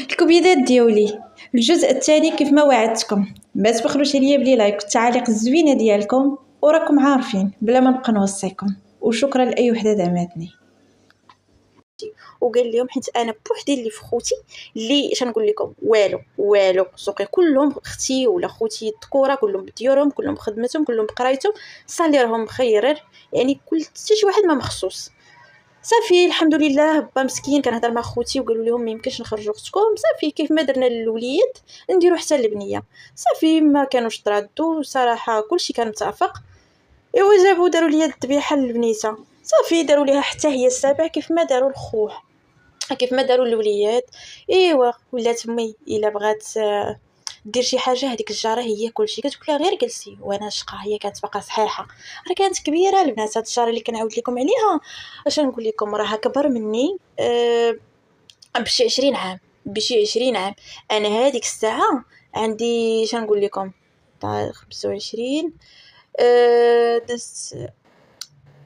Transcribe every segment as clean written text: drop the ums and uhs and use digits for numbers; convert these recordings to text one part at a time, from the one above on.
الكبيدات ديالي الجزء الثاني كيف ما وعدتكم. ما تبخلوش عليا بلي لايك والتعاليق الزوينه ديالكم، وراكم عارفين بلا ما نبقى نوصيكم. وشكرا لاي وحده دعماتني. وقال لهم حيت انا بوحدي اللي في خوتي اللي نقول لكم والو سوقي كلهم اختي ولا خوتي الذكوره كلهم بديورهم كلهم بخدمتهم كلهم بقرايتهم صالي راهم مخيرين، يعني كل حتى شي واحد ما مخصوص. صافي الحمد لله با مسكين كنهضر مع خوتي وقالوا لهم ما يمكنش نخرجوا اختكم. صافي كيف ما درنا للوليد نديروا حتى البنيه. صافي ما كانوش تردوا صراحه كلشي كان متفق. ايوا جابوا داروا ليا الذبيحه للبنيته. صافي داروا ليها حتى هي السابع كيف ما داروا الخوه كيف ما داروا الوليات. ايوا ولات امي الا بغات دير شي حاجه هذيك الجاره هي كلشي كتقول لها غير جلسي وانا شقا. هي كانت باقا صحيحه راه كانت كبيره البنات. هاد الجاره اللي كنعاود لكم عليها اش نقول لكم راها كبر مني بشي 20 عام بشي 20 عام. انا هذيك الساعه عندي نقول لكم 25 دازت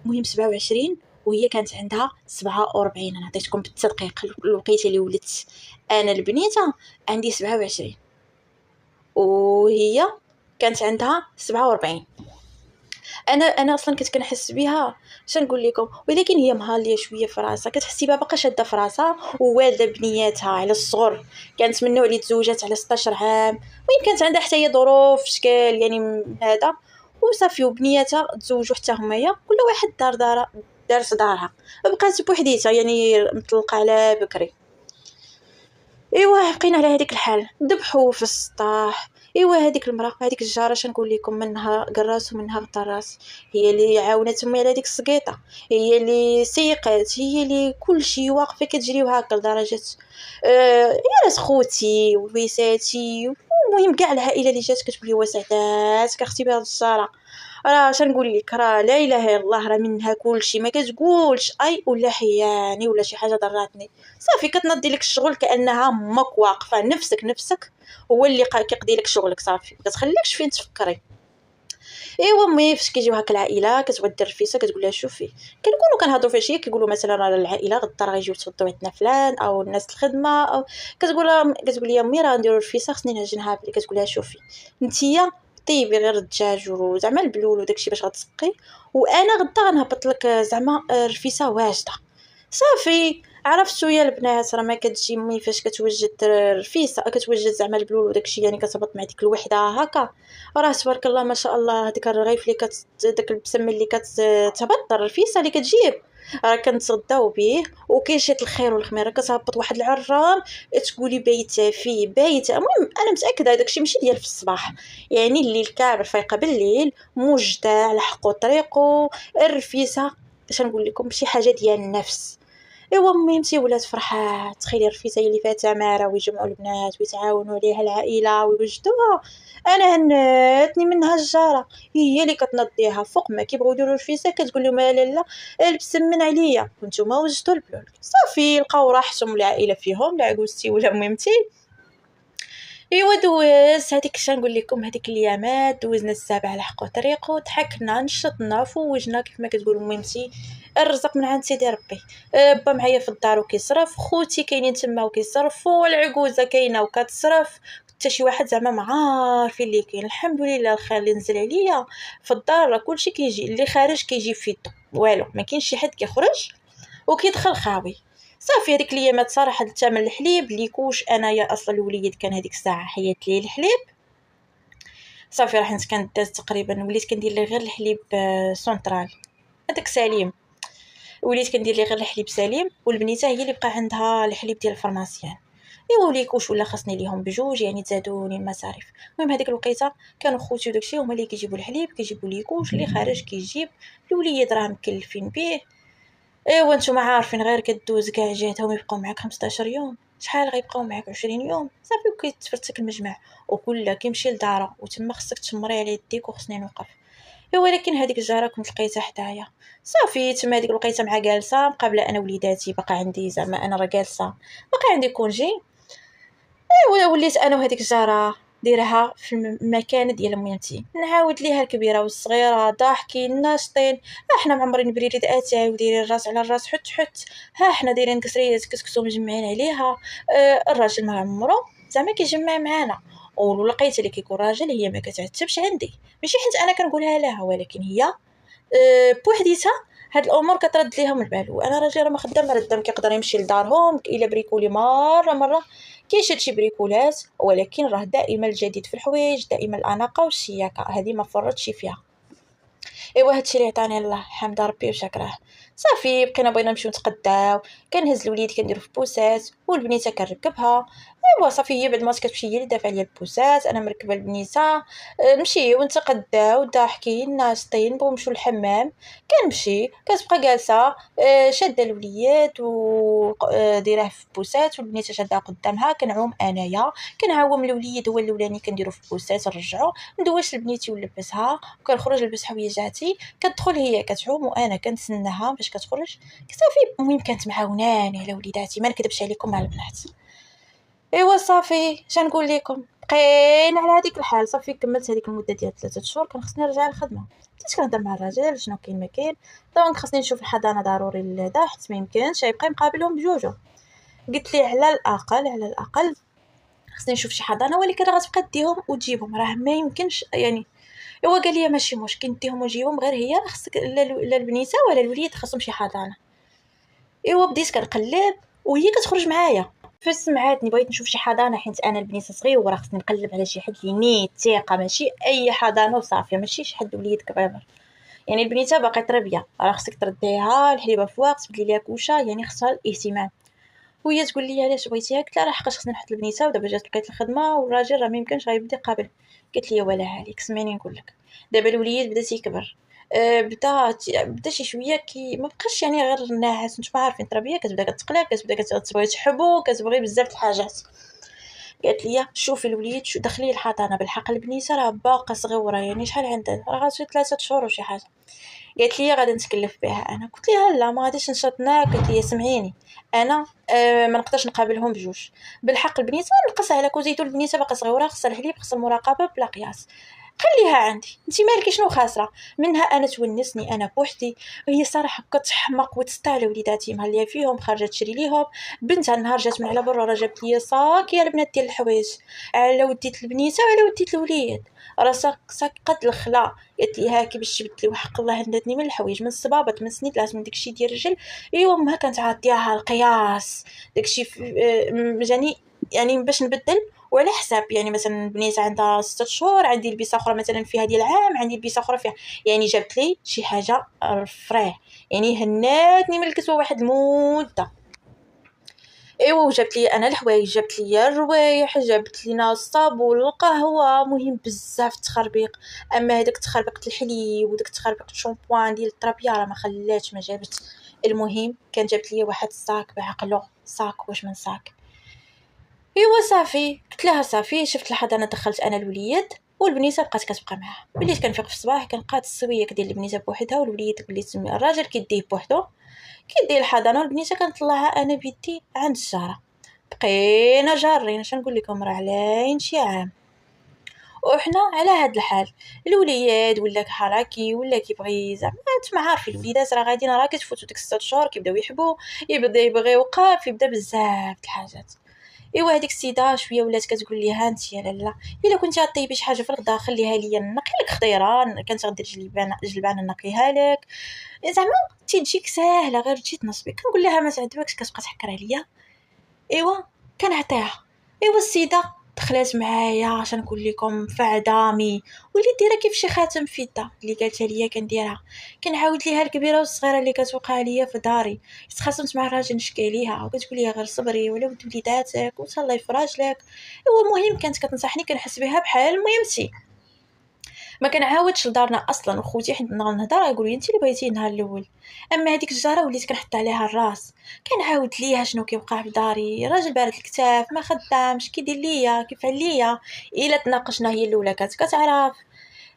مهم 27 وهي كانت عندها 47. انا عطيتكم بالتدقيق الوقيته اللي ولدت انا البنيته عندي 27 وهي كانت عندها 47. انا اصلا كنت كنحس بها نقول لكم، ولكن هي مهاليه شويه في راسها. كتحسي بها باقا شاده في راسها ووالده بنياتها على الصغر. كانت من النوع اللي تزوجات على 16 عام وين كانت عندها حتى هي ظروف شكال يعني هذا وصافي. وبنياتها تزوجوا حتى همايا كل واحد دارت دارها بقات بوحديتها يعني مطلقه على بكري. ايوا بقينا على هذيك الحال ذبحوا في السطاح. ايوا هذيك المراه هذيك الجاره نقول لكم منها قراص ومنها غطراس. هي اللي عاونت امي على هذيك السقيطه، هي اللي سيقات، هي اللي كل شيء واقفه كتجري وهكا لدرجه يا راس خوتي وفيساتي. المهم كاع العائله اللي جات كتقول لي وسعدات اختي بهذه الجاره. راه نقول لك راه لا اله الا الله راه منها كل شيء ما كتقولش اي ولا حياني ولا شي حاجه ضراتني. صافي كتنضي لك الشغل كانها امك واقفه نفسك هو اللي كيقضي لك شغلك. صافي ما تخليكش فين تفكري. ايوا مي فاش كيجيو هاك العائله كتبغي دير رفيسه كتقول لها شوفي كنكونوا كنهضروا في شي كيقولوا مثلا راه العائله غدا راه يجيو يتفضوا عندنا فلان او الناس الخدمه او كتقول لي امي راه نديروا رفيسه خصني نعجنها بلي. كتقول لها شوفي نتيا طيبي غير الدجاج وزعما البلول وداكشي باش غتسقي وانا غدا غنهبط لك زعما رفيسه واجده. صافي عرفتوا يا البنات راه ما كتجي امي فاش كتوجد الرفيسه كتوجد زعما البلول وداكشي يعني كتهبط مع ديك الوحده هكا. راه تبارك الله ما شاء الله هذيك الرغيف اللي داك البسم اللي كتهبط الرفيسه اللي كتجيب راه كنتغداو به وكيشيط الخير والخميره. كتهبط واحد العرام تقولي بايته فيه بايته. المهم انا متاكده داكشي ماشي ديال في الصباح يعني الليل كامل فايقه بالليل موجده لحقوا طريقه الرفيسه. نقول لكم شي حاجه ديال النفس. ايوا ميمتي ولات فرحات. تخيلي الرفيسه اللي فيها تماره ويجمعوا البنات ويتعاونوا عليها العائله ويوجدوها. انا هناتني منها الجاره هي اللي كتنضيها فوق ما كيبغيو يديروا الرفيسه كتقول لهم لا البسم من عليا وانتم وجدوا البلول. صافي لقاو راحتهم العائله فيهم العكوستي ولا ميمتي. ايوا دوز هذيك نقول لكم هذيك الايامات دوزنا السابع لحقوا طريقه ضحكنا نشطنا فوجنا كيف ما كتقولوا ميمتي. الرزق من عند سيدي ربي. با معايا في الدار وكيصرف خوتي كاينين تما وكيصرفوا العجوزه كاينه وكتصرف حتى شي واحد زعما ما عارفين اللي كاين. الحمد لله الخير اللي نزل عليا في الدار راه كلشي كيجي اللي خارج كيجي في يدو والو ما كاينش شي حد كيخرج وكيدخل خاوي. صافي هذيك الايامات صراحه الثمن الحليب ليكوش انايا اصلا الوليد كان هذيك الساعه حيات لي الحليب. صافي راح كنداز تقريبا وليت كندير ليه غير الحليب سونطرال هذاك سليم. وليت كندير ليه غير الحليب سليم والبنيته هي اللي بقى عندها الحليب ديال الفرماسيان. ايوا ليكوش ولا خاصني ليهم بجوج يعني تزادوني المصاريف. المهم هذيك الوقيته كانوا خوتي وداكشي هما اللي كيجيبوا الحليب كيجيبوا ليكوش اللي خارج كيجيب الوليد راه مكلفين به. ايوا نتوما عارفين غير كدوز كاع جهتهم يبقاو معاك 15 يوم شحال غيبقاو معاك 20 يوم. صافي وكيتفرتك المجمع وكل كيمشي لدارا وتما خصك تشمري على يديك وخصني نوقف. ولكن هذيك الجاره كنت لقيتها حدايا. صافي تما هذيك الوقيته مع جالسه مقابله انا وليداتي باقا عندي زعما انا راه جالسه باقا عندي كونجي. ايوا وليت انا وهذيك الجاره ديرها في المكان ديال ميمتي. نعاود ليها الكبيره والصغيره ضاحكين ناشطين، احنا معمرين بريد اتاي ودايرين الراس على الراس حت حت، ها احنا دايرين كسريات كسكسو مجمعين عليها. الراجل ما عمرو زعما كيجمع معانا، ولقيت اللي كيكون راجل هي ما كتعتبش عندي، ماشي حيت انا كنقولها لها، ولكن هي بوحديتها هاد الامور كترد ليهم البال. وانا راجلي راه ما خدام ردام، كيقدر يمشي لدارهم الا بريكولي مره كيشد شي بريكولات، ولكن راه دائما الجديد في الحوايج، دائما الاناقه والشياكه، هذه ما فرطش فيها. ايوا هادشي اللي عطاني الله، حمد ربي وشكره. صافي بغينا نمشيو نتقداو، كنهز الوليد كنديرو في بوسات والبنيته كنركبها. ايوا صافي هي بعد ما كتمشي هي اللي دافع عليا البوسات، انا مركبه البنيته. نمشيو نتقداو ضاحكين ناشطين، بغيو نمشيو للحمام كنمشي، كتبقى جالسه شاده الوليد وديراه في بوسات، والبنيته شاده قدامها. كنعوم انايا، كنعوم الوليد هو الاولاني كنديرو في بوسات نرجعو، ندوش لبنيتي ونلبسها وكنخرج نلبس حويجاتي. كتدخل هي كتعوم وانا كنتسناها باش كتخرج. صافي المهم كانت معاوناني على وليداتي، ما نكذبش عليكم مع البنات. ايوا صافي شنقول لكم، بقينا على هذيك الحال. صافي كملت هذيك المده ديال 3 شهور، كان خصني نرجع للخدمه. بديت كنهضر مع الراجل شنو كاين ما كاين، دونك خصني نشوف الحضانه ضروري لهذا، حيت ما يمكنش يبقى مقابلهم بجوجو. قلت لي على الاقل خصني نشوف شي حضانه، ولكن راه غتبقى ديهم وتجيبهم، راه ما يمكنش يعني. هو قال لي ماشي مشكل نديهم وجيبهم، غير هي خصك لا البنيته ولا الوليد خصهم شي حضانه. ايوا بديت كنقلب وهي كتخرج معايا، فاش سمعاتني بغيت نشوف شي حضانه، حيت انا البنيته صغيره خصني نقلب على شي حد اللي نيت ثقه، ماشي اي حضانه وصافي، ماشي شي حد وليد كبير. يعني البنيته باقي طربيه، راه خصك ترديها الحليبه في وقت، تبدلي ليها كوشه، يعني خصها الاهتمام. وهي تقول لي علاش بغيتيها؟ قلت لها راه حقاش خصني نحط البنيته، ودابا جات لقيت الخدمه والراجل راه ما يمكنش غيبدا قابل. قالت لي ولا عليك، سمعني نقول لك، دابا الوليد بدا تيكبر. بدا شي شويه كي ما بقاش يعني غير ناعس، نتوما عارفين التربيه كتبدا كتقلب، كتبدا كتبغي تحبو، كتبغي بزاف د الحاجات. قالت لي شوفي الوليد شو دخلي الحضانه، بالحق البنيته راه باقا صغيره، يعني شحال عندها، راه غتولي 3 شهور وشي حاجه. قالت لي غادي نتكلف بها. انا قلت لها لا ما غاديش نشطنا. قالت لي سمعيني، انا ما نقدرش نقابلهم بجوج، بالحق البنيته نقص على كوزيتو، البنيته باقا صغيره، خصها الحليب، خصها المراقبه بلا قياس. خليها عندي، انت مالك شنو خاسره منها؟ انا تونسني انا بوحدي. وهي صراحه كتحمق وتسطى على وليداتي، مهليه فيهم، خارجه تشري ليهم. بنتها النهار جات من على برا، راه جابت لي صاك يا البنات ديال الحوايج، على وديت البنيته وعلى وديت الوليد، راه صاك قد الخلا. قالت لي هاكي باش جبت لي، وحق الله هندتني من الحوايج، من الصبابط، من سنيت لازم داكشي ديال الرجل. ايوا امها كانت عاطياها القياس داكشي يعني باش نبدل وعلى حساب، يعني مثلا بنيته عندها 6 شهور، عندي البيسه اخرى مثلا فيها ديال العام، عندي البيسه اخرى فيها، يعني جابت لي شي حاجه فريه، يعني هناتني من الكسوه واحد المده. ايوا وجابت لي انا الحوايج، جابت لي الروايح، جابت لينا الصابون، القهوه، مهم بزاف التخربيق. اما هذاك تخربيقه الحليب وداك تخربيقه الشامبوان ديال الترابيه راه ما خلاتش، ما جابت. المهم كان جابت لي واحد الصاك بعقله، صاك واش من صاك. ايوا صافي قلت لها صافي، شفت الحضانه دخلت انا الوليد، والبنيته بقات كتبقى معاه. وليت كنفيق في الصباح كنلقات السويه كدير البنيته بوحدها، والوليد الراجل كيديه بوحدو، كيدير الحضانه، والبنيته كنطلعها انا بيدي عند الجاره. بقينا جارين، اش نقول لكم، راه علاين شي عام وحنا على هاد الحال. الوليد ولا حراكي ولا كيبغي، زعما نتوما عارفين الوليدات راه غاديين، راه كتفوتوا ديك 6 شهور كيبداو يحبوا، يبدا يبغي يوقف، يبدا بزاف د الحاجات. ايوا هذيك السيده شويه ولات كتقول لي ها انت يا لاله، الا كنتي غطيبي شي حاجه في الغدا خليها ليا نقي لك خضيره، كانت غدير جلبانه نقيها لك، زعما تجيك ساهله، غير تجي تنصبي. كنقول لها ما تعذبكش، كتبقى تحكر عليا. ايوا كنعطيها. ايوا السيده دخلات معايا، اش نقول لكم، فعدامي وليت دايره كيف شي خاتم في يدها اللي قالتها ليا كنديرها. كنعاود ليها الكبيره والصغيره اللي كتوقع ليا في داري. تخاصمت مع الراجل نشكي ليها، وكتقول لي غير صبري ولا ود وليداتك وتهلاي في راجلك. ايوا المهم كانت كتنصحني، كنحس بها بحال ميمتي. ما كنعاودش لدارنا اصلا، وخوتي حيت نهضر يقولوا لي انت اللي بغيتي النهار الاول. اما هذيك الجاره وليت كنحط عليها الراس، كنعاود ليها شنو كيوقع في داري. راجل بارد الكتاف، ما خدامش، كيدير ليا كيف عليا. الا تناقشنا هي الاولى كانت كتعرف.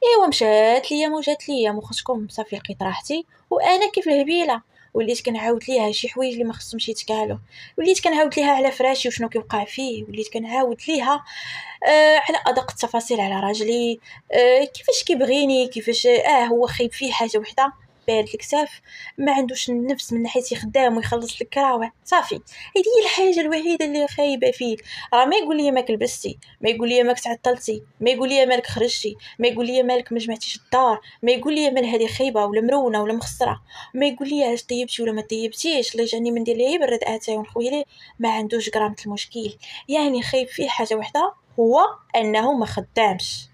ايوا مشات ليا وجات ليا، مخشكم صافي لقيت راحتي، وانا كيف الهبيله. وليت كنعاود ليها شي حوايج اللي ما خصهمش يتقالوا، وليت كنعاود ليها على فراشي وشنو كيوقع فيه، وليت كنعاود ليها على ادق التفاصيل على راجلي، كيفاش كيبغيني، كيفاش هو خايب فيه حاجه وحده بارد الكتاف، ما عندوش النفس من ناحيه يخدام ويخلص لك كراوه صافي. هذه هي الحاجه الوحيده اللي خايبه فيه. راه ما يقول لي ماك لبستي، ما يقول لي ماك تعطلتي، ما يقول لي مالك خرجتي، ما يقول لي مالك ما جمعتيش الدار، ما يقول لي مال هذه خايبه ولا مرونه ولا مخسره، ما يقول لي علاش طيبتي ولا ما طيبتيش، الله يجعلني من ندير ليه يبرد اتاي ونخوي ليه. ما عندوش غرامه المشكل. يعني خايب فيه حاجه وحده، هو انه ما خدامش.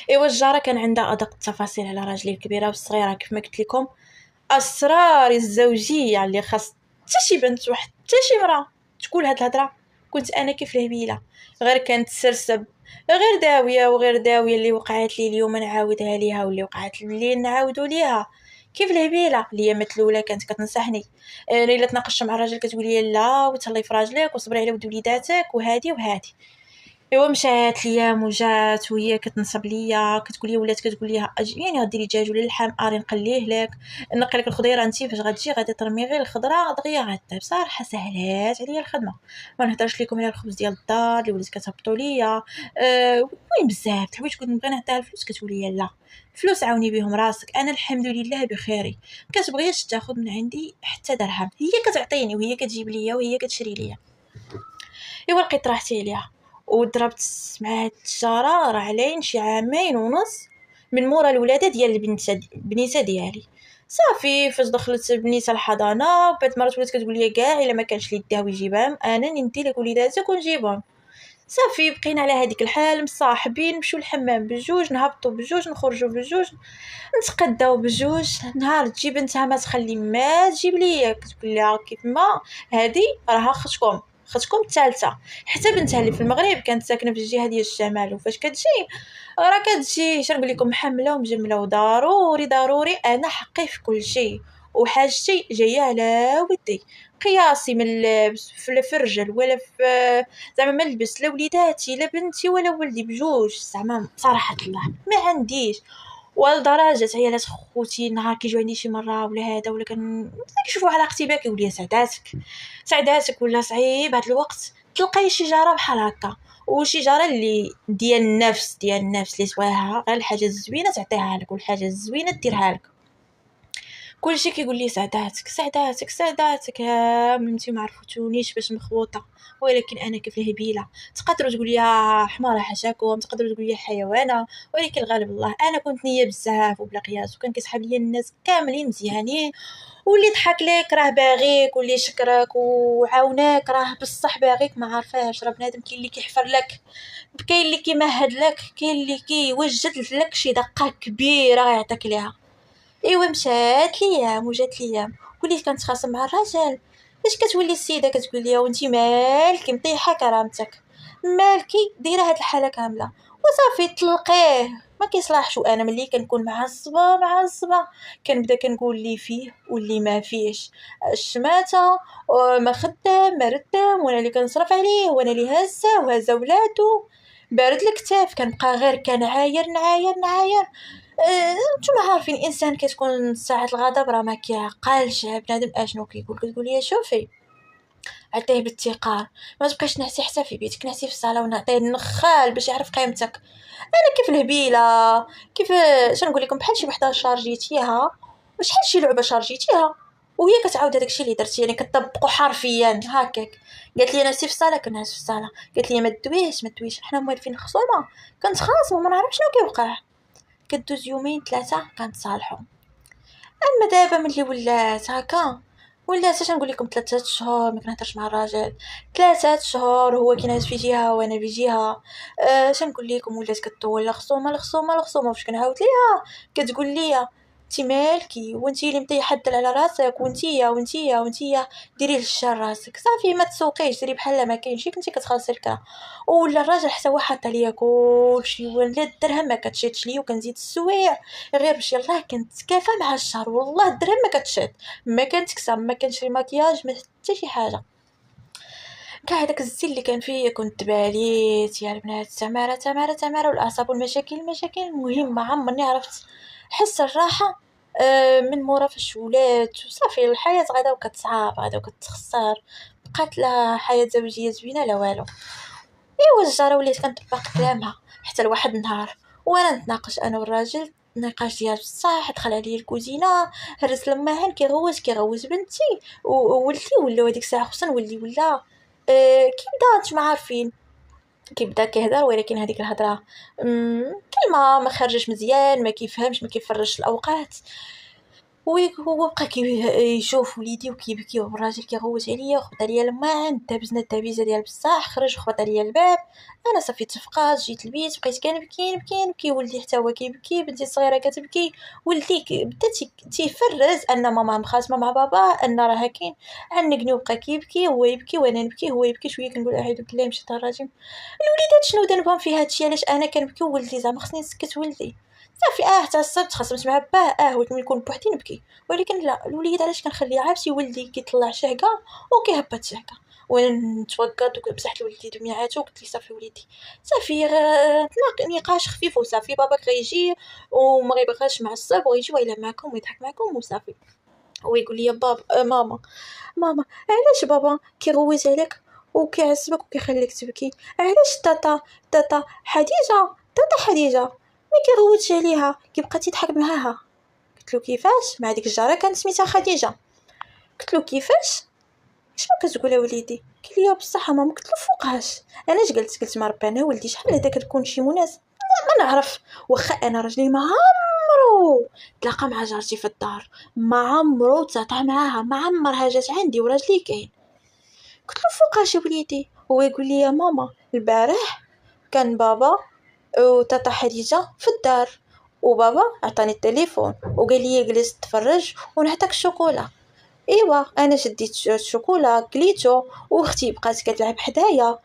ايوا الجاره كان عندها ادق التفاصيل على راجلي الكبيره والصغيره، كيف ما قلت لكم اسرار الزوجيه اللي خاص حتى شي بنت وحتى شي مراه تقول هاد الهضره. كنت انا كيف الهبيله، غير كانت تسرسب، غير داويه وغير داويه اللي وقعت لي اليوم نعاودها ليها، واللي وقعت لي نعاودو ليها. كيف الهبيله اللي الاولى كانت كتنصحني، الا تناقشت مع الراجل كتقول لي لا وتهلي في راجلك وصبري على ولد وليداتك وهادي وهادي. ايوا مشات ليام وجات وهي كتنصب ليا، كتقول لي ولات كتقول لي يعني غديري دجاج ولا اللحم اري نقليه لك، نقي لك الخضيره، انت فاش غتجي غادي ترمي غير الخضره دغيا غدا. بصراحه سهلات عليا الخدمه. ما نهضرش لكم على الخبز ديال الدار اللي ولات كتهبطوا ليا. المهم بزاف الحوايج كنت نبغي نعطيها الفلوس كتقول لي لا، فلوس عاوني بهم راسك، انا الحمد لله بخيري، كتبغيش تاخذ من عندي حتى درهم، هي كتعطيني وهي كتجيب ليا وهي كتشري ليا. ايوا لقيت راحتي عليها وضربت مع هاد الشجره راه علين شي عامين ونص من مورا الولاده ديال بنيته ديالي. صافي فاش دخلت بنيته الحضانه بعد مرات ولات كتقول لي كاع الا ما كانش اللي يديها ويجيبها انا ندي لك وليداتك ونجيبهم. صافي بقينا على هذيك الحال مصاحبين، نمشيو الحمام بجوج، نهبطوا بجوج، نخرجوا بجوج، نتقداو بجوج. نهار تجي بنتها ما تخلي ما تجيب ليا، كتقول لها كيف ما هذه راها اختكم الثالثه. حتى بنتها اللي في المغرب كانت ساكنه في الجهه ديال الشمال، وفاش كتجي راه كتجي شنو نقول لكم محمله ومجمله، وضروري ضروري انا حقي في كل شيء وحاجتي جايه على ودي. قياسي من اللبس في الرجل ولا في زعما ما نلبس لا وليداتي لا بنتي ولا ولدي بجوج، زعما صراحه الله ما عنديش. ولدرجه عيالات خوتي نهار كيجيو عندي شي مره ولا هذا ولا كيشوفوا علاقتي بها كيقول لي سعداتك ولا صعيب هاد الوقت تلقاي شي جاره بحال هكا، وشي جاره اللي ديال النفس اللي سواها غير الحاجه الزوينه تعطيها لك والحاجه الزوينه ديرها لك. كلشي كيقول لي سعداتك يا ملمتي ما عرفتونيش باش مخبوطه، ولكن انا كيف الهبيله. تقدروا تقول لي حماره حاشاكم، تقدروا تقول لي حيوانه، ولكن الغالب الله انا كنت نيه بزاف وبلا قياس، وكان كيسحب لي الناس كاملين مزيانين، واللي ضحك لك راه باغيك، واللي شكرك وعاوناك راه بصح باغيك. ما عارفاش راه بنادم كاين اللي كيحفر لك، كاين اللي كيمهد لك، كاين اللي كيوجد لك شي دقه كبيره يعطيك ليها. ايوا مشات ليام وجات ليام وليت كنتخاصم مع الراجل. فاش كتولي السيده كتقول لي وانتي مالكي مطيحه كرامتك، مالكي دايره هاد الحاله كامله، وصافي تلقيه ما كيصلاحش. وانا ملي كنكون معصبه كنبدا كنقول لي فيه واللي ما فيش، الشماته ما خدام ما ردام، وانا اللي كنصرف عليه وانا اللي هازه ولادو بارد الكتاف. كنبقى غير كنعاير نعاير. نتوما عارفين الانسان كتكون ساعه الغضب راه ما كيعقلش بنادم اشنو كيقول. كتقول لي شوفي عطيه بالتقار، ما تبقاش نعسي حتى في بيتك، نعسي في الصاله ونعطيه النخال باش يعرف قيمتك. انا كيف الهبيله كيف شنو نقول لكم بحال شي وحده شارجيتيها بحال شي لعبه شارجيتيها وهي كتعاود هذاك الشيء اللي درتي، يعني كتطبقوا حرفيا هكاك. قالت لي نعسي في الصاله كنعس في الصاله، قالت لي ما تدويش حنا موالفين خصومه كنتخاصموا ما نعرف شنو كيوقع. كدوز يومين ثلاثه كنتصالحوا. اما دابا ملي ولات اش نقول لكم 3 شهور ما كنهضرش مع الراجل، 3 شهور هو كينعس في جهه وانا في جهه. اش نقول لكم ولات كطول الخصومه فاش كنعاود ليها كتقول لي انت مالكي وانتي اللي مطيحه الدل على راسك، وانتيا ديري للشر راسك. صافي ما تسوقيش ديري بحال ما كاينش، كنتي كتخلصي الكرا. ولا الراجل حتى هو حاط عليا كلشي ولا الدرهم ما كتشدش لي، وكنزيد السوايع غير باش يلاه كنتكافى مع الشهر. والله الدرهم ما كتشد، ما كنتكسب، ما كنشري مكياج، ما حتى شي حاجه. كاع داك الزين اللي كان فيه كنت باليت يا البنات تماره والاعصاب والمشاكل المهم ما عمرني عرفت حس الراحه من مورا فاش ولات وصافي الحياة غادا وكتصعاب غادا وكتخسر، بقات لا حياة زوجية زوينة لا والو. ايوا الجاره وليت كنطبق كلامها حتى لواحد النهار وانا نتناقش انا والراجل نقاش ديال بصح دخل عليا الكوزينه هرس لماعن كيغوز بنتي وولتي ولا هذيك الساعه خصنا نولي ولا كيبدا نتوما عارفين كيبدا كيهضر ولكن هذيك الهضره كلمه ما خرجش مزيان ما كيفهمش ما كيفرجش الاوقات. هو بقى يشوف وليدي وكيبكي والراجل كيغوت عليا وخبط عليا لماعن دابزنا الدابيزه ديال بصح خرج وخبط عليا الباب. انا صافي تفقات جيت البيت بقيت كنبكي ولدي حتى هو كيبكي بنتي الصغيره كتبكي ولدي بدا تيفرز ان ماما مخاصمه مع بابا ان راه كاين عنقني وبقى كيبكي هو يبكي وانا نبكي هو يبكي شويه كنقول اعوذ بالله من الشيطان الرجيم. الوليدات شنو ذنبهم في هادشي علاش انا كنبكي وولدي زعما خصني نسكت ولدي صافي حتى السبت خاصمت مع باه ولكن يكون بوحدي نبكي ولكن لا الوليد علاش كنخليه عارفتي ولدي كيطلع شهقه وكيهبط شهقه وانا نتوقد ومسحت لولدي دميعاتو وقلت لي صافي وليدي صافي نقاش خفيف وصافي باباك غيجي وما غيبقاش معصب وغيجي ويلعب معكم ويضحك معكم وصافي. ويقول لي بابا ماما علاش بابا كيغوز عليك وكيعصبك وكيخليك تبكي علاش تاتا حديجه ما كيغوتش عليها كيبقى تيضحك معاها. قلت له كيفاش مع ديك الجاره كانت سميتها خديجه. قلت له كيفاش شنو كتقول وليدي قال لي بصح ماما. قلت له فوقاش انا قلت ما ربي انا ولدي شحال هذا كتكون شي مناسب ما نعرف واخا انا راجلي ما عمرو تلاقى مع جارتي في الدار ما عمرو تساطع معاها ما عمرها جات عندي وراجلي كاين. قلت له فوقاش وليدي هو يقول لي يا ماما البارح كان بابا وتاتا حديجه في الدار وبابا عطاني التليفون وقال لي جلس تفرج ونعطيك الشوكولا. ايوا انا شديت الشوكولا كليتو واختي بقات كتلعب حدايا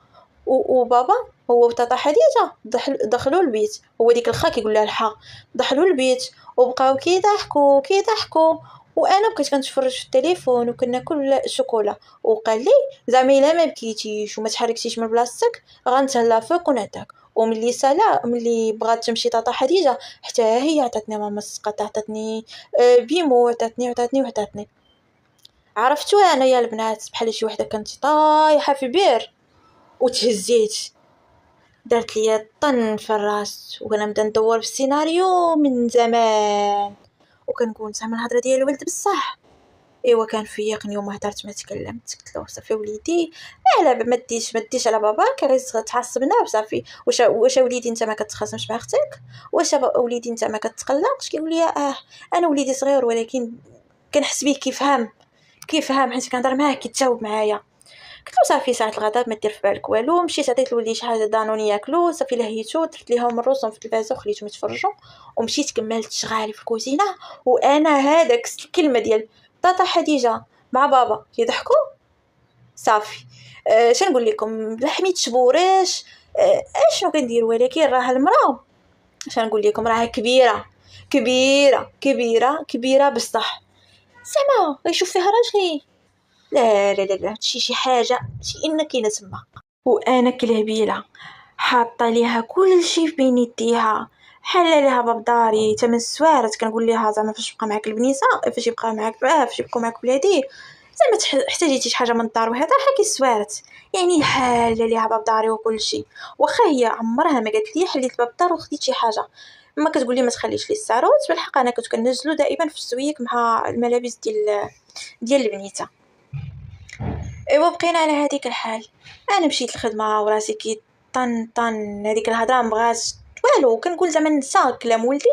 وبابا هو وتاتا حديجه دخلوا البيت هو ديك الخا كيقول لها الحق دخلوا البيت وبقاو كيضحكوا وانا بقيت كنتفرج في التليفون وكناكل الشوكولا وقال لي زعما الا ما بكيتيش وما تحركتيش من بلاصتك غنتهلا فيك ونعطيك. وملي ملي بغات تمشي طاطا حديجه حتى هي عطاتني ماما السقط عطاتني بيمو عطاتني عرفتوا انا يا البنات بحال شي وحده كانت طايحه في بير وتهزيت دارت لي طن في الراس وانا نبدا ندور في السيناريو من زمان وكنقول زعما الهضره ديال الولد بصح. ايوا كان فيقني وما هضرت ما تكلمت قلت له صافي وليدي على ما ديش على باباك غير تعصبنا وصافي واش وليدي انت ما كتخاصمش مع اختك واش وليدي انت ما كتقلقش كيقول لي انا وليدي صغير ولكن كنحس بيه كيفهم حيت كنهضر معاه كيتجاوب معايا. قلت له صافي ساعه الغداء ما دير في بالك والو مشيت عطيت لولدي شي حاجه دانوني ياكلو صافي لهيتو درت ليهم الرسوم في التلفازه وخليتهم يتفرجوا ومشيت كملت شغالي في الكوزينه وانا هذاك الكلمه ديال طاطا حديجه مع بابا يضحكوا صافي شنقول لكم لحميت شبوريش اشنو كندير ولكن راه المراه شنقول لكم راها كبيره بصح زعما غيشوف فيها راجلي لا شي حاجه شي ان كاينه تما وانا كلهبيله حاطه ليها كل شيء في بين يديها حل ليها باب داري تمن سوارت كنقول ليها زعما فاش بقى معاك البنيسه فاش يبقى معاك فاش يبقوا معاك ولادي زعما احتاجيتي شي حاجه من الدار وهذا حكي السوارت يعني حل ليها باب داري وكل شيء واخا هي عمرها ما قالت لي حليت باب الدار وخديت شي حاجه ما كتقول لي ما تخليش لي الساروت بالحق انا كنت كنزلو دائما في السويق مع الملابس ديال البنيته. ايوا بقينا على هذيك الحال انا مشيت الخدمه وراسي كي طن هذيك الهضره مبغاش والو كنقول زعما نسى كلام ولدي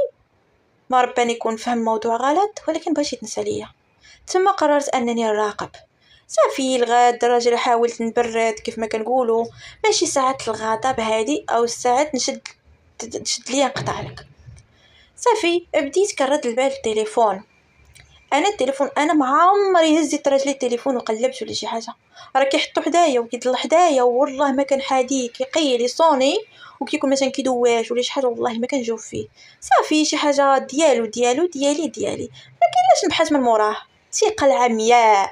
ما رباني يكون فهم موضوع غلط ولكن بغيت نسى ليا ثم قررت انني نراقب صافي الغد الراجل حاولت نبرد كيف ما كنقولوا ماشي ساعات الغداء بهادي او ساعات نشد ليا نقطع لك صافي بديت كنرد البال التليفون انا التليفون انا ما عمري هزيت رجلي التليفون وقلبت ولا شي حاجه راه كيحطوا حدايا وكيضل حدايا والله ما كان حادي كيقيل يصوني وكيكون مثلا كيدواش ولا شي حاجه والله ما كنجاوب فيه صافي شي حاجه ديالي ما كاينلاش نبحث من موراه ثقه العمياء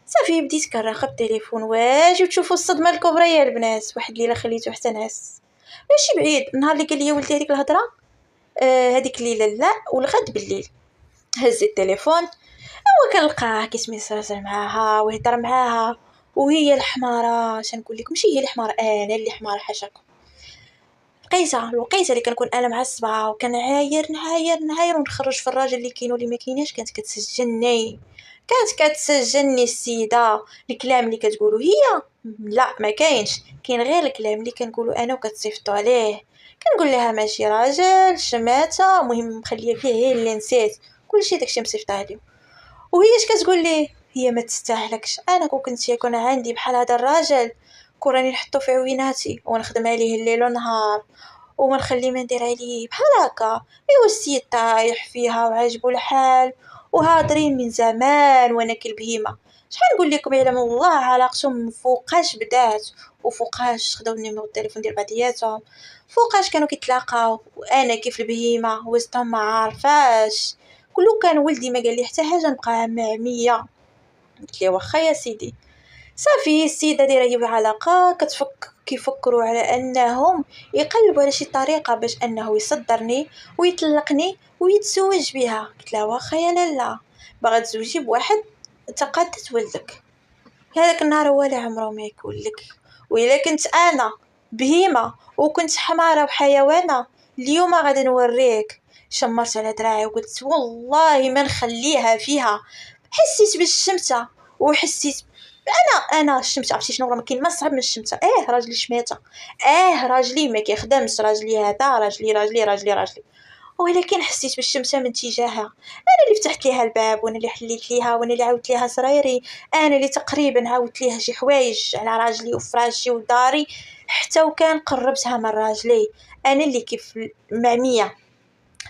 صافي بديت كنراقب التليفون واجي تشوفوا الصدمه الكبرى يا البنات واحد الليله خليته حتى نعس ماشي بعيد النهار اللي قال لي ولدي هذيك الهضره هذيك الليله لا والغد بالليل هز التليفون، هو كنلقاه كيتميسرجل معاها ويهضر معاها، وهي الحمارة شنقول لكم، ماشي هي الحمارة، انا اللي حمارة حاشاكم. الوقيته اللي كنكون انا معصبه وكنعاير ونخرج في الراجل اللي كاين واللي ما كايناش، كانت كتسجني السيده. الكلام اللي كتقولوا هي لا ما كاين غير الكلام اللي كنقولوا انا وكتصيفطوا عليه. كنقول لها ماشي راجل شماته، مهم مخليه فيه هي اللي نسيت كلشي داكشي مصيفط عليه. وهي اش كتقول لي، هي ما تستاهلكش. انا كنت يكون عندي بحال هذا الراجل كوراني نحطو في عويناتي ونخدم عليه الليل ونهار وما نخلي ما ندير عليه بحال هكا. ايوا السيد طايح فيها وعاجبو الحال وهادرين من زمان وانا كالبهيمه. شحال نقول لكم يعلم الله علاقتهم فوقاش بدات وفوقاش خداو النيميرو التليفون ديال بعضياتهم، فوقاش كانوا كيتلاقاو وانا كيف البهيمه وسطهم ما عارفاش. كلو كان ولدي ما قال لي حتى حاجه نبقى معميه. قلت ليه واخا يا سيدي. صافي السيده دايره علاقه كيفكروا على انهم يقلبوا على شي طريقه باش انه يصدرني ويطلقني ويتزوج بها. قلت لها واخا يا لالا، باغا تزوجي بواحد تقادة ولدك، هذاك النهار هو اللي عمره ما يكون لك. وإلا كنت انا بهيمه وكنت حماره وحيوانه، اليوم غادي نوريك. شمرت على دراعي وقلت والله ما نخليها فيها. حسيت بالشمته وحسيت انا الشمته. عرفتي شنو راه ما كاين ما صعب من الشمته. راجلي شماته، راجلي ما كيخدمش، راجلي هذا، راجلي. ولكن حسيت بالشمسه من تجاهها. انا اللي فتحت ليها الباب وانا اللي حليت ليها وانا اللي عاودت ليها سرايري، انا اللي تقريبا عاودت ليها شي حوايج على راجلي وفراشي وداري، حتى وكان قربتها من راجلي. انا اللي كيف معميه.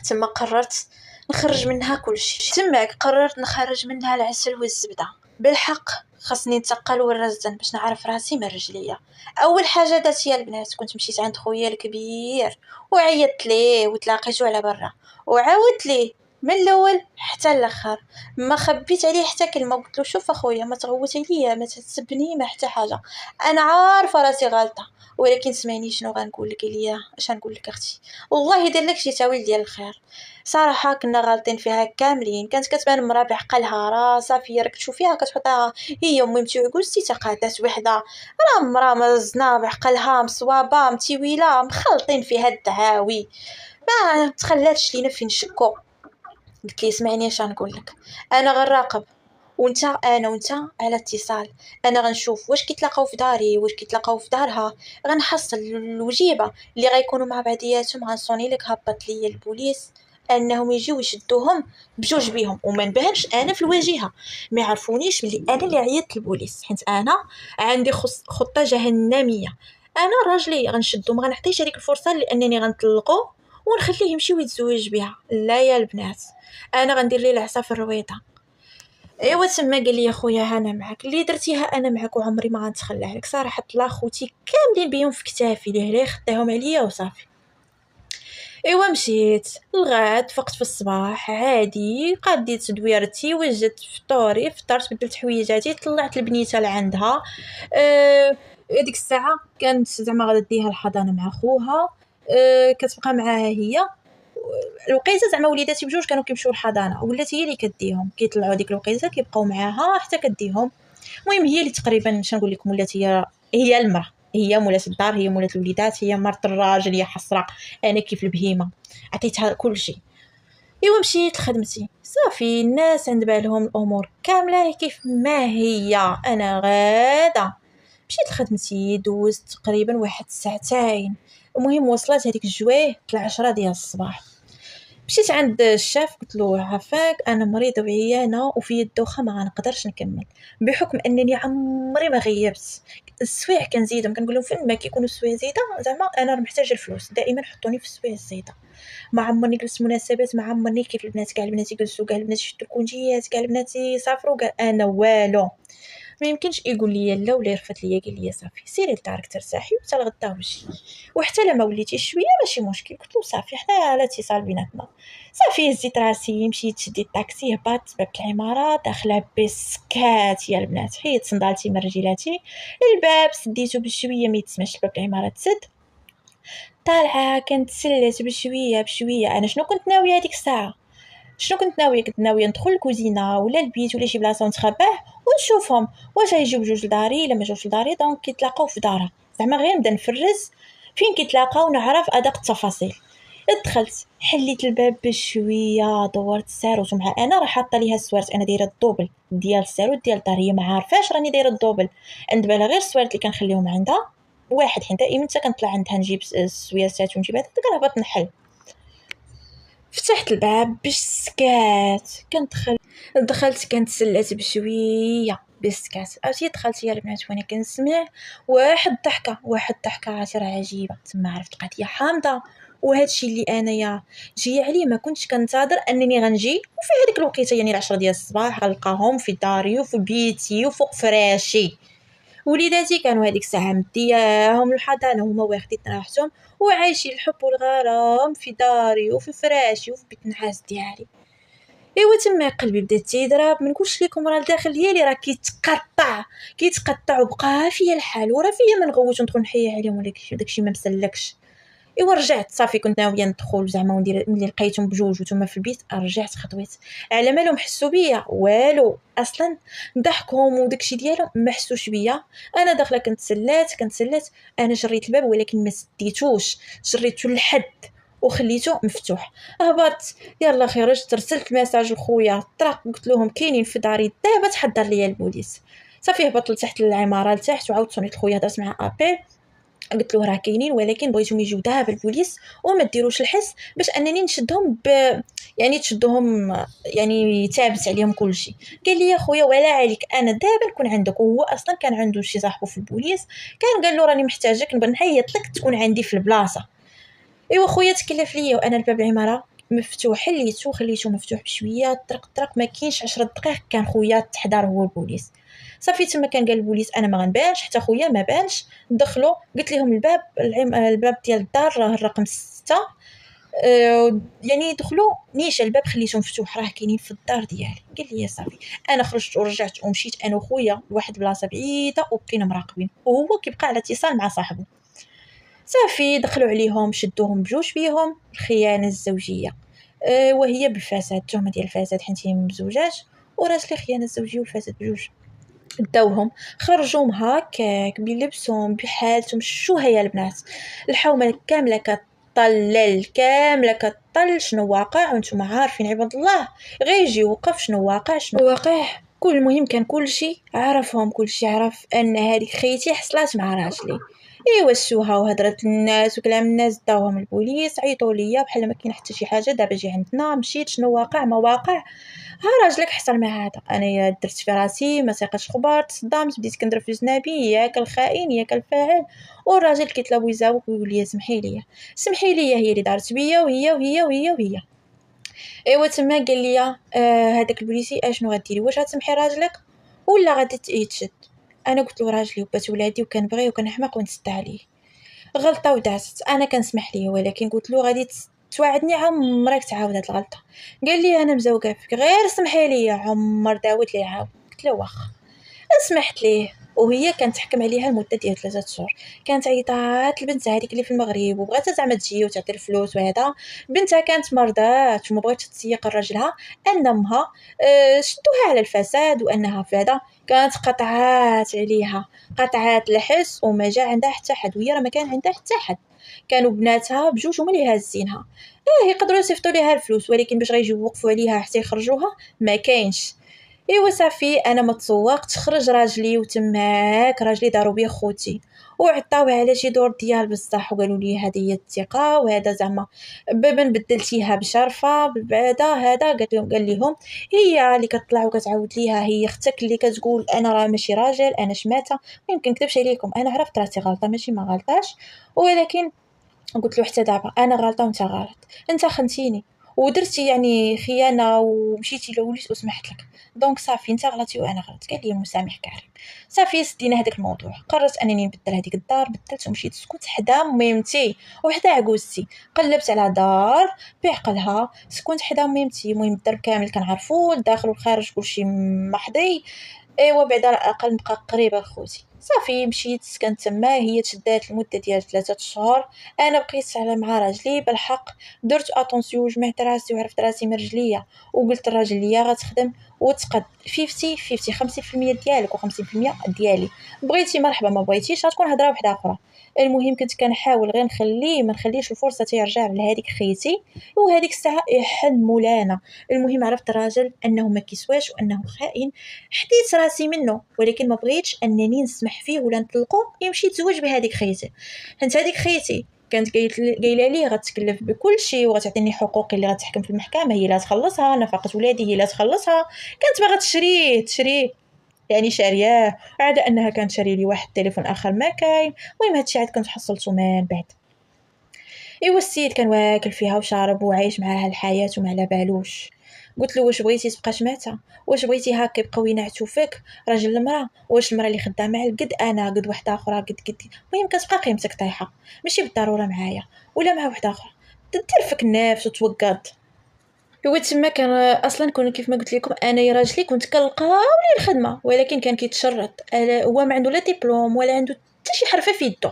تما قررت نخرج منها كلشي. تماك قررت نخرج منها العسل والزبده. بالحق خاصني نتقل والرزن باش نعرف راسي من رجليا. اول حاجه درت هي البنات، كنت مشيت عند خويا الكبير وعيطت ليه وتلاقيتو على برا وعاودت ليه من الاول حتى الاخر، ما خبيت عليه حتى كلمه. قلت له شوف اخويا ما تغوت عليا، ما تسبني، ما حتى حاجه، انا عارفه راسي غلطه، ولكن سمعني شنو غنقول لك ليا. اش غنقول لك اختي، والله يدير لك شي تاويل ديال الخير. صراحه كنا غالطين فيها كاملين. كانت كتبان مرا بعقلها راه صافيه، راك تشوفيها كتحطها هي ميمتي وعكوزتي تقادات وحده، راه مرا مزنا بعقلها مصوابه متيويله مخلطين فيها الدعاوي، ما تخلاتش لينا فين نشكو. قلت لي اسمعني اش غنقول لك، انا غنراقب وانت انا وانت على اتصال. انا غنشوف واش كيتلاقاو في داري واش كيتلاقاو في دارها، غنحصل الوجيبه اللي غيكونوا مع بعضياتهم. غنصوني لك هبط لي البوليس انهم يجيو يشدوهم بجوج بيهم وما نبانش انا في الواجهه، ما يعرفونيش بلي انا اللي عيطت للبوليس، حيت انا عندي خطه جهنميه. انا راجلي غنشدو، ما غنعطيش هذيك الفرصه لانني غنطلقو ونخليه يمشي ويتزوج بها. لا يا البنات، انا غندير ليه العصا في الرويضه. ايوا تما قال لي خويا انا معك، اللي درتيها انا معك وعمري ما غنتخلى عليك. صراحه طلا خوتي كاملين بيهم في كتافي، ليه خداهم عليا وصافي. ايوا مشيت الغد، فقت في الصباح عادي، قديت دويرتي، وجدت فطوري، فطرت، بدلت حويجاتي، طلعت البنيته لعندها. ديك الساعه كانت زعما غادا ديها الحضانه مع خوها. كتبقى معاها هي. الوقيته زعما وليداتي بجوج كانوا كيمشيو للحضانه، ولات هي اللي كديهم، كيطلعوا ديك الوقيته كيبقاو معاها حتى كديهم. المهم هي اللي تقريبا شنقول لكم ولات هي المراه، هي مولات الدار، هي مولات الوليدات، هي مرت الراجل، هي حسره. انا كيف البهيمه عطيتها كل شيء. ايوا مشيت لخدمتي صافي، الناس عند بالهم الامور كامله كيف ما هي. انا غاده مشيت لخدمتي، دوزت تقريبا واحد ساعتين. المهم وصلت هذيك الجويه 10 ديال الصباح. مشيت عند الشاف قلت له عافاك انا مريضه وعيانه وفي الدوخه ما غنقدرش نكمل، بحكم انني عمري ما غيبت. السوايع كنزيدهم، كنقول لهم فين ما كيكونوا السوايع زايده زعما انا محتاجه الفلوس، دائما حطوني في السوايع الزايده. ما عمرني جلست مناسبات، ما عمرني كيف البنات، كاع البنات يجلسوا، كاع البنات يشدوا الكونجيات، كاع البنات يسافروا، كاع انا والو. ما يمكنش يقول لي لا ولا يرفض لي، قال لي صافي سيري لدارك ترتاحي وحتى الغدا وجي، وحتى لما وليتي شويه ماشي مشكل. قلت له صافي حنا على اتصال بيناتنا. صافي هزيت راسي مشيت شديت الطاكسي، هبطت باب العماره، داخله بسكات يا البنات، حيت صندالتي من رجلاتي، الباب سديته بشويه ما يتسمعش، باب العماره تسد. طالعه كنتسلت بشويه بشويه. انا شنو كنت ناويه هذيك الساعه؟ شنو كنت ناويه ندخل الكوزينه ولا البيت ولا شي بلاصه ونتخباه ونشوفهم واش غيجيو بجوج لداري. الا ما جاوش لداري دونك كيتلاقاو في دارها، زعما غير نبدا نفرز فين كيتلاقاو ونعرف ادق التفاصيل. دخلت حليت الباب بشويه، دورت الساروت، ومع انا راه حاطه ليها السوارت، انا دايره الدوبل ديال الساروت ديال الدار، هي ما عارفاش راني دايره الدوبل، عند بالها غير السوارت اللي كنخليهم عندها واحد، حيت دائما حتى كنطلع عندها نجيب السوياسات ونجيب هذا كنهبط نحل. فتحت الباب بالسكات كندخل، دخلت كنتسلات بشويه بالسكات، عرفتي دخلت يا البنات وانا كنسمع واحد ضحكه عرفتي راه عجيبه. تما عرفت القضيه حامضه، وهادشي اللي انايا جايه عليه ما كنتش كنتظر انني غنجي وفي هذيك الوقيته، يعني 10 ديال الصباح غنلقاهم في داري وفي بيتي وفوق فراشي. وليداتي كانوا هذيك الساعه مدياهم الحضانه، هما واخدين راحتهم وعايشين الحب والغرام في داري وفي فراشي وفي بيت النعاس ديالي. ايوا تما قلبي بدا تيضرب، من كلشي لكم راه الداخل ديالي راه كيتقطع وبقى فيا الحال، وراه فيا ما نغوت وندخل نحيا عليهم ولا داكشي ما مسلكش. ايوا رجعت صافي، كنت ناويه ندخل زعما وندير ملي لقيتهم بجوج وتما في البيت، رجعت خطويت على مالهم حسوا بيا والو، اصلا ضحكهم وداكشي ديالهم ما حسوش بيا. انا داخله كنتسلات، انا جريت الباب ولكن ما سديتوش، جريته للحد وخليته مفتوح. هبطت يلا خرجت، رسلت ميساج لخويا طرق، قلت لهم كاينين في داري دابا تحضر ليا البوليس. صافي هبطت لتحت العماره لتحت وعاودت صونيت لخويا، هضرت مع ابي قلت له راه كاينين ولكن بغيتهم يجيو دابا البوليس وما ديروش الحس باش انني نشدهم يعني تشدهم، يعني تابت عليهم كل شيء. قال لي يا خويا ولا عليك، انا دابا نكون عندك. وهو اصلا كان عنده شي صاحبه في البوليس، كان قال له راني محتاجك، نبغي نحيط لك تكون عندي في البلاصه. ايوا خويا تكلف ليا وانا الباب العماره مفتوح، خليته مفتوح بشويه، طرق ما كاينش 10 دقائق كان خويا تحضر هو البوليس. صافي تما كان قال البوليس انا ما غنبانش، حتى خويا ما بانش. دخلوا قلت لهم الباب ديال الدار راه الرقم 6. يعني دخلوا نيش الباب خليته مفتوح، راه كاينين في الدار ديالي. قال لي صافي. انا خرجت ورجعت ومشيت انا وخويا لواحد بلاصه بعيده وبقينا مراقبين، وهو كيبقى على اتصال مع صاحبه. صافي دخلوا عليهم شدوهم بجوج بيهم الخيانه الزوجيه، وهي بالفساد، التهمه ديال الفساد حيت هي مزوجات، وراجلي خيانه الزوجيه والفساد بجوج. داوهم خرجوهم هكاك بلبسهم بحالتهم، شو هي البنات الحومه كامله كطل شنو واقع، وانتم عارفين عباد الله غير يجي يوقف شنو واقع كل المهم كان كل شيء عرفهم، كل شيء عرف ان هذيك خيتي حصلات مع راجلي. ايوا شوها وهضرت الناس وكلام الناس، داوهم البوليس عيطوا ليا بحال ما كاين حتى شي حاجه، دابا جي عندنا مشيت شنو واقع ما واقع. ها راجلك حصل مع هذا، انا درت في راسي ما سيقاش خبار، تصدمت بديت كندير في جنابي ياك الخائن ياك الفاعل، والراجل كيطلب يزاوق ويقول لي سمحي لي هي اللي دارت بيا وهي. ايوا تما قال لي هذاك البوليسي اشنو غديري، واش غتسمحي راجلك ولا غادي يتشد؟ انا قلت له راجلي وبات ولادي وكنبغيه وكنحماق ونتسدى عليه، غلطه ودازت، انا كنسمح ليه ولكن قلت له غادي توعدني عمرك تعاود هاد الغلطه. قال لي انا مزوقه فيك غير سمحي لي، عمر داوت لي عاود. قلت له واخا، سمحت ليه. وهي كانت تحكم عليها المده ديال 3 شهور. كانت عيطات البنت هذيك اللي في المغرب وبغات زعما تجي وتعطي الفلوس، وهذا بنتها كانت مرضات وما بغاتش تسيق لراجلها ان امها شدوها على الفساد وانها في هذا. كانت قطعات عليها قطعات الحس وما جا عندها حتى حد، وهي راه ما كان عندها حتى حد، كانوا بناتها بجوج هما اللي هازينها. يقدروا يصيفطوا ليها الفلوس ولكن باش غيجيو يوقفوا عليها حتى يخرجوها ما كاينش. ايوا صافي انا ما تسوقت، خرج راجلي وتماك راجلي داروا بيه خوتي وعطاوه على شي دور ديال بصح، وقالوا لي هذه هي الثقه وهذا زعما بابا بدلتيها بشرفه بعدا. هذا قال لهم هي اللي كتطلع وكتعاود ليها هي اختك اللي كتقول انا راه ماشي راجل انا شماته. يمكن كذبش عليكم، انا عرفت راسي غلطه ماشي ما غلطاش، ولكن قلت له حتى دابا انا غلطه وانت غلط، انت خنتيني ودرتي يعني خيانه ومشيتي لوليت وسمحت لك، دونك صافي انت غلطتي وانا غلطت. قال لي مسامح كريم. صافي سدينا هذاك الموضوع، قررت انني نبدل هذيك الدار، بدلت ومشيت سكنت حدا ميمتي وحدا عكوزتي، قلبت على دار بعقلها سكنت حدا ميمتي. المهم الدرب كامل كنعرفو الداخل والخارج كلشي محظي. ايوا بعد على الاقل نبقى قريبه لخوتي. صافي مشيت سكنت تما، هي تشدات المده ديال 3 اشهر. انا بقيت على مع راجلي بالحق، درت اتونسيون وجمعت راسي وعرفت راسي من رجليا، وقلت الراجل ليا غتخدم وتقد 50 50 50% ديالك و50% ديالي، بغيتي مرحبا ما بغيتيش غتكون هضره وحده اخرى. المهم كنت كنحاول غير نخليه ما نخليش الفرصه تيرجع لهذيك خيتي، وهذيك الساعه يحن مولانا. المهم عرفت الراجل انه ما كيسواش وانه خائن، حديت راسي منه، ولكن ما بغيتش انني نسمح فيه ولا نطلقه يمشي يتزوج بهذيك خيتي. حيت هذيك خيتي كانت قايله لي غتكلف بكل شيء وغتعطيني حقوقي اللي غتحكم في المحكمه، هي لا تخلصها، نفقه ولادي هي لا تخلصها. كانت باغا تشريه يعني شارياه، عاد انها كانت شاري لي واحد التليفون اخر ما كاين. المهم هادشي عاد كنت حصلته من بعد. ايوا السيد كان واكل فيها وشارب وعايش معها الحياه وما على بالوش. قلت له واش بغيتي تبقى شماته؟ واش بغيتي هكا يبقاو ينعتو فيك راجل المراه؟ واش المراه اللي خدامه على قد انا قد واحده اخرى قد المهم كتبقى قيمتك طايحه، ماشي بالضروره معايا ولا مع واحده اخرى، دير فيك النفس وتوقد. هو تما كان اصلا كون كيف ما قلت لكم انا يا راجلي كنت كنلقاو ليه الخدمه، ولكن كان كيتشرط هو ما عنده لا دبلوم ولا عنده حتى شي حرفه في يدو،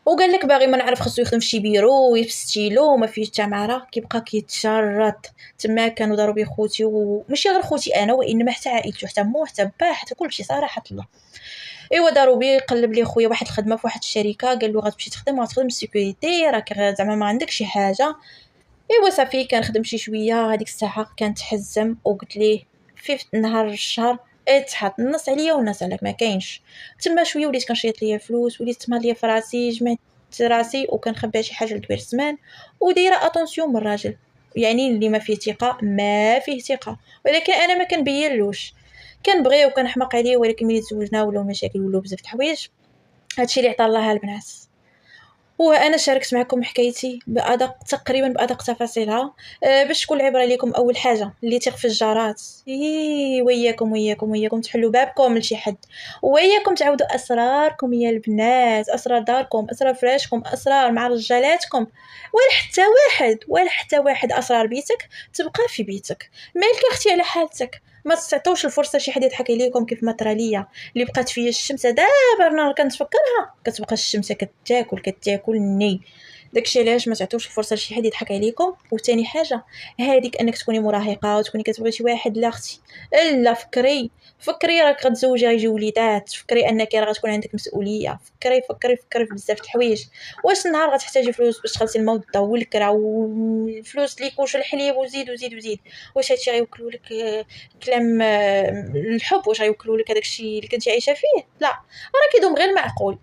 وقال لك باغي ما نعرف خصو يخدم في شي بيرو ويفستيلو ما فيه حتى معرة، كيبقى كيتشرط. تما كانوا داروا بي خوتي، وماشي غير خوتي انا وانما حتى عائلته، حتى مو حتى با حتى كلشي صراحه الله. ايوا داروا بي، قلب لي خويا واحد الخدمه في واحد الشركه، قال له غتمشي تخدم وغتخدم السيكوريتي، راك زعما ما عندك شي حاجه. ايوا صافي كنخدم شي شويه، هذيك الساعه كانت حزم وقلت ليه في نهار الشهر اتحط النص عليا والنص عليك ما كاينش. تما شويه وليت كنشيط ليا فلوس، وليت تما ليا في راسي، جمعت راسي وكنخبي شي حاجه لكبير الزمان، ودايره اتونسيون من الراجل. يعني اللي ما فيه ثقه ما فيه ثقه، ولكن انا ما كنبينلوش، كنبغيه وكنحماق عليه، ولكن ملي تزوجنا ولاو مشاكل ولاو بزاف د الحوايج. هادشي اللي عطا الله البنات. وانا شاركت معكم حكايتي تقريبا بادق تفاصيلها، باش تكون العبره لكم. اول حاجه اللي تيخ في الجارات، وياكم تحلوا بابكم لشي حد، وياكم تعاودوا اسراركم يا البنات، اسرار داركم، اسرار فراشكم، اسرار مع رجالاتكم، ولا حتى واحد اسرار بيتك تبقى في بيتك. مالك اختي على حالتك، ما تستعطوش الفرصه شي حد يضحك عليكم كيف ما طرا ليا، اللي بقات فيا الشمس دابا انا كنتفكرها كتبقى الشمس كتاكلني. داكشي علاش ما تعطوش الفرصه لشي حد يضحك عليكم. وثاني حاجه هذيك انك تكوني مراهقه وتكوني كتبغي شي واحد، لا اختي لا، فكري راك غتزوجي غيجي وليدات، فكري انك راه غتكون عندك مسؤوليه، فكري في بزاف د الحوايج. واش النهار غتحتاجي فلوس باش تخلصي الماء والضو والكرا والفلوس ليك وش الحليب وزيد، واش هادشي غيوكلوا لك كلام الحب؟ واش غيوكلوا لك هذاك الشيء اللي كنتي عايشه فيه؟ لا، راه كيدوم غير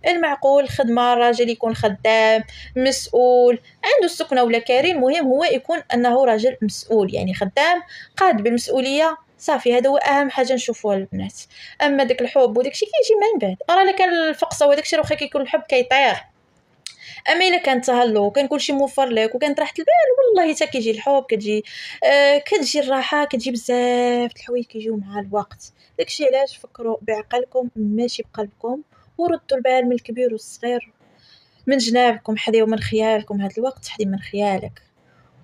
المعقول خدمه، الراجل يكون خدام مسؤول عنده السكنه ولا كاري، المهم هو يكون انه راجل مسؤول يعني خدام قاد بالمسؤوليه. صافي هذا هو اهم حاجه نشوفوها البنات. اما داك الحب وداك الشيء كيجي من بعد، راه الا كان الفقصه وداك الشيء واخا كيكون الحب كيطير، اما الا كان تهلو كان كلشي موفر لك وكانت راحه البال والله حتى كيجي الحب، كتجي الراحه، كتجي بزاف د الحوايج كيجيو مع الوقت. داكشي علاش فكروا بعقلكم ماشي بقلبكم، وردوا البال من الكبير والصغير من جنابكم، حذيو من خيالكم هذا الوقت، حذي من خيالك.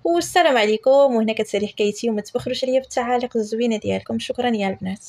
والسلام عليكم، وهنا كتسالي حكايتي، وما تبخلوش عليا بالتعاليق الزوينه ديالكم. شكرا يا البنات.